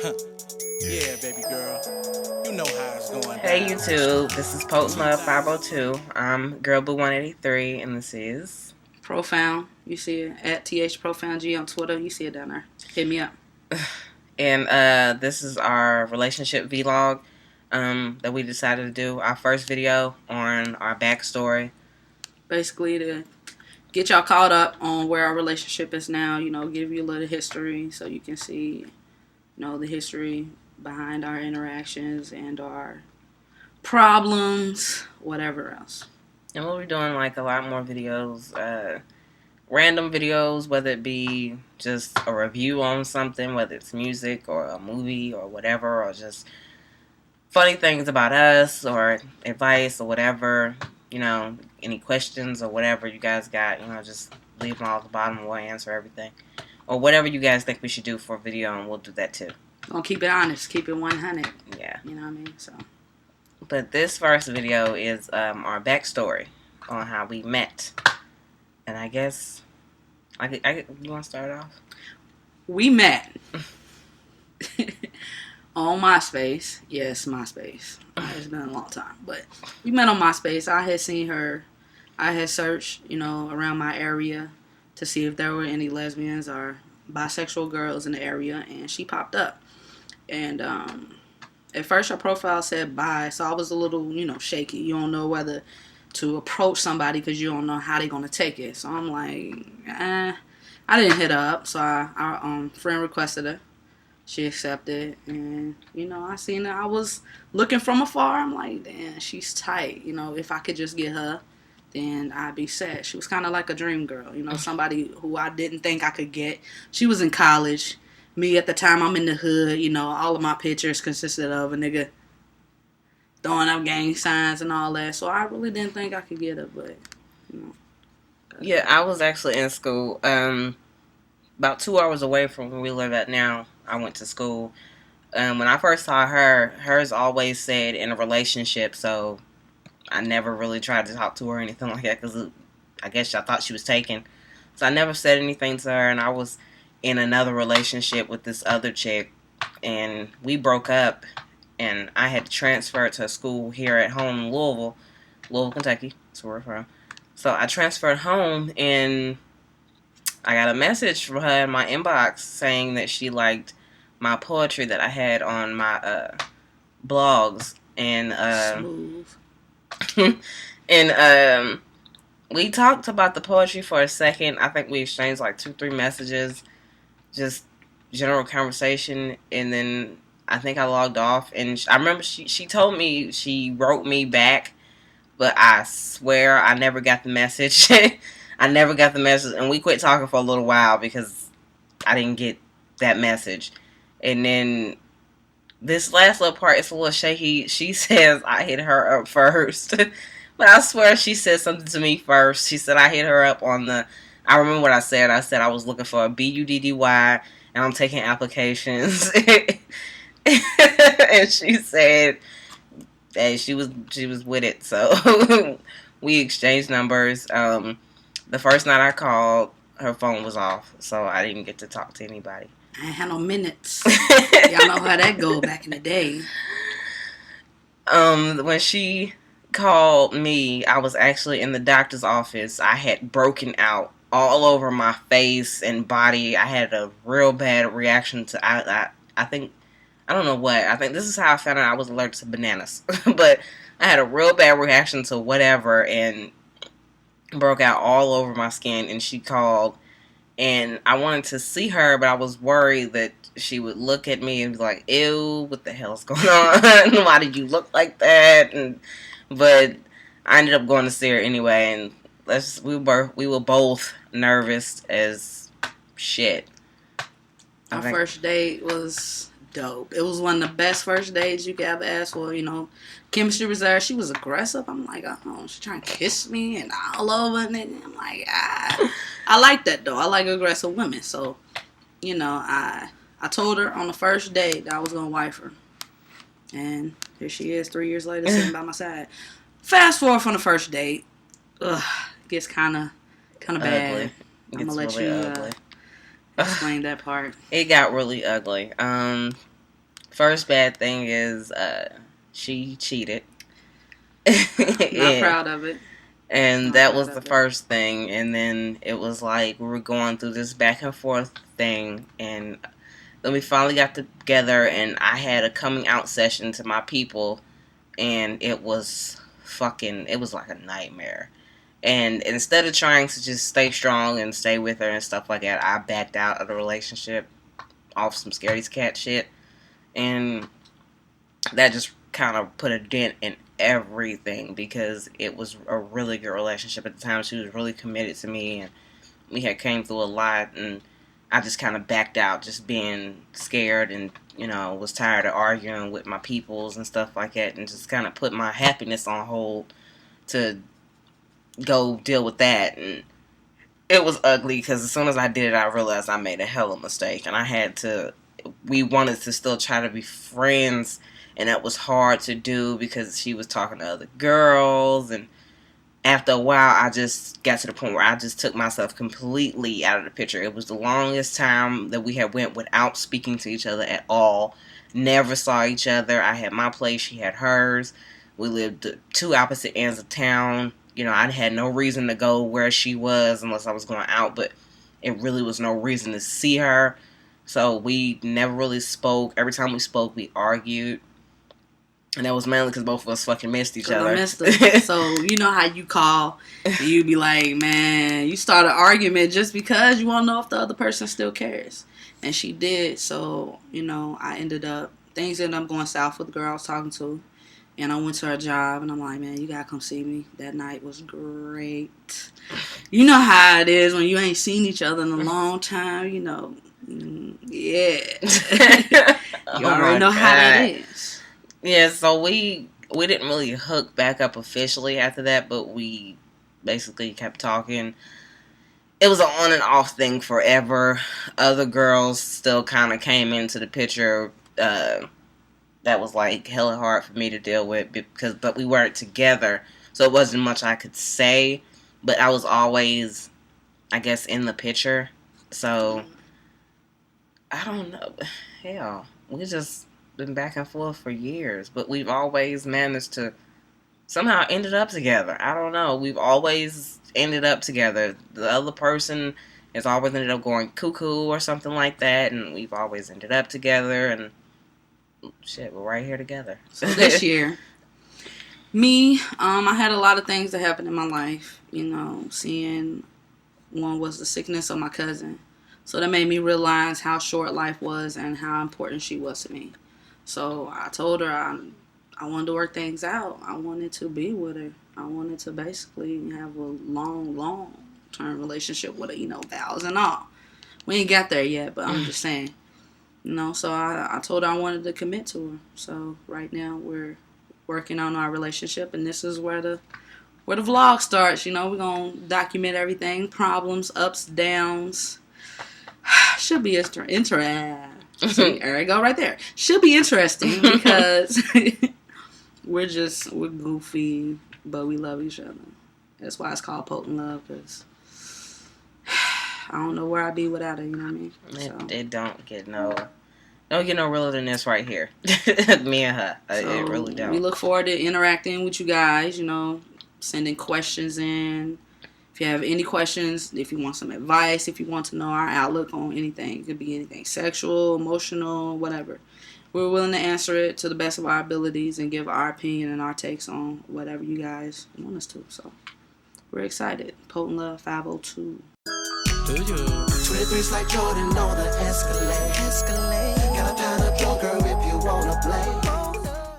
Yeah, baby girl. You know how it's going Hey down. YouTube, this is Post Two Love times. 502. I'm Girl Boo 183, and this is. Profound. You see it at TH ProfoundG on Twitter. You see it down there. Hit me up. And this is our relationship vlog that we decided to do. Our first video on our backstory. Basically, to get y'all caught up on where our relationship is now, give you a little history so you can see, the history behind our interactions and our problems, whatever else. And we'll be doing like a lot more videos, random videos, whether it be just a review on something, whether it's music or a movie or whatever, or just funny things about us or advice or whatever, any questions or whatever you guys got, just leave them all at the bottom and we'll answer everything. Or whatever you guys think we should do for a video, and we'll do that too. Gonna keep it honest, keep it 100. Yeah. You know what I mean? So. But this first video is our backstory on how we met. And I guess, you want to start off? We met on MySpace. Yes, MySpace. It's been a long time, but we met on MySpace. I had seen her. I had searched, around my area to see if there were any lesbians or bisexual girls in the area, and she popped up. And at first, her profile said bi, so I was a little, shaky. You don't know whether to approach somebody because you don't know how they're gonna take it. So I'm like, I didn't hit her up, so I friend requested her. She accepted, and I seen her. I was looking from afar. I'm like, damn, she's tight. If I could just get her, then I'd be set. She was kind of like a dream girl, somebody who I didn't think I could get. She was in college. Me at the time, I'm in the hood. All of my pictures consisted of a nigga throwing up gang signs and all that. So I really didn't think I could get her, but Yeah, I was actually in school. About 2 hours away from where we live at now. I went to school. When I first saw her, hers always said in a relationship, so I never really tried to talk to her or anything like that because I guess I thought she was taken. So I never said anything to her, and I was in another relationship with this other chick, and we broke up, and I had to transfer to a school here at home in Louisville, Kentucky. That's where we're from. So I transferred home, and I got a message from her in my inbox saying that she liked my poetry that I had on my blogs, and smooth. and we talked about the poetry for a second. I think we exchanged like 2-3 messages, just general conversation, and then I think I logged off. And I remember she told me she wrote me back, but I swear I never got the message. I never got the message, and we quit talking for a little while because I didn't get that message. And then this last little part is a little shaky. She says I hit her up first. But I swear she said something to me first. She said I hit her up on the... I remember what I said. I said I was looking for a BUDDY and I'm taking applications. And she said that she was with it. So we exchanged numbers. The first night I called, her phone was off. So I didn't get to talk to anybody. I ain't had no minutes. Y'all know how that go back in the day. When she called me, I was actually in the doctor's office. I had broken out all over my face and body. I had a real bad reaction to I think, I don't know what. I think this is how I found out I was allergic to bananas. But I had a real bad reaction to whatever and broke out all over my skin. And she called, and I wanted to see her, but I was worried that she would look at me and be like, ew, what the hell's going on? Why did you look like that? But I ended up going to see her anyway, and we were both nervous as shit. Our first date was dope. It was one of the best first dates you could ever ask for. Chemistry was there. She was aggressive. I'm like, oh, she's trying to kiss me and all over. And I'm like, I like that though. I like aggressive women. So, I told her on the first date that I was gonna wife her, and here she is 3 years later sitting by my side. Fast forward from the first date, it gets kind of bad. I'm gonna let really you ugly. explain that part. It got really ugly. First bad thing is she cheated. Not proud of it. And Not that proud was of the it. first thing. And then it was like we were going through this back and forth thing. And then we finally got together, and I had a coming out session to my people. And it was like a nightmare. And instead of trying to just stay strong and stay with her and stuff like that, I backed out of the relationship off some scaredy cat shit. And that just kind of put a dent in everything, because it was a really good relationship at the time. She was really committed to me, and we had came through a lot, and I just kind of backed out, just being scared, and was tired of arguing with my peoples and stuff like that, and just kind of put my happiness on hold to go deal with that. And it was ugly, because as soon as I did it, I realized I made a hell of a mistake, and we wanted to still try to be friends, and that was hard to do because she was talking to other girls. And after a while, I just got to the point where I just took myself completely out of the picture. It was the longest time that we had went without speaking to each other at all. Never saw each other. I had my place, she had hers. We lived two opposite ends of town. I had no reason to go where she was unless I was going out, but it really was no reason to see her. So we never really spoke. Every time we spoke, we argued. And that was mainly because both of us fucking missed each other. I missed her. So, you know how you call and you be like, man, you start an argument just because you want to know if the other person still cares. And she did. So, things ended up going south with the girl I was talking to. And I went to her job, and I'm like, man, you got to come see me. That night was great. You know how it is when you ain't seen each other in a long time, yeah. You already know how that is. Yeah, so we didn't really hook back up officially after that, but we basically kept talking. It was an on and off thing forever. Other girls still kind of came into the picture. That was like hella hard for me to deal with, but we weren't together, so it wasn't much I could say. But I was always, I guess, in the picture. So I don't know. Hell, we just been back and forth for years, but we've always managed to somehow ended up together. I don't know. We've always ended up together. The other person has always ended up going cuckoo or something like that, and we've always ended up together, and shit, we're right here together. So this year, I had a lot of things that happened in my life. Seeing one was the sickness of my cousin. So that made me realize how short life was and how important she was to me. So I told her I wanted to work things out. I wanted to be with her. I wanted to basically have a long-term relationship with her, vows and all. We ain't got there yet, but I'm just saying. So I told her I wanted to commit to her. So right now we're working on our relationship, and this is where the vlog starts. We're going to document everything, problems, ups, downs. Should be interesting. See, there we go right there. Should be interesting because we're goofy, but we love each other. That's why it's called Potent Love, because I don't know where I'd be without her, you know what I mean? It don't get no realer than this right here. Me and her. It really don't. We look forward to interacting with you guys, sending questions in. If you have any questions, if you want some advice, if you want to know our outlook on anything, it could be anything sexual, emotional, whatever. We're willing to answer it to the best of our abilities and give our opinion and our takes on whatever you guys want us to. So we're excited. Potent Love 502. Do you? 23's like Jordan, all the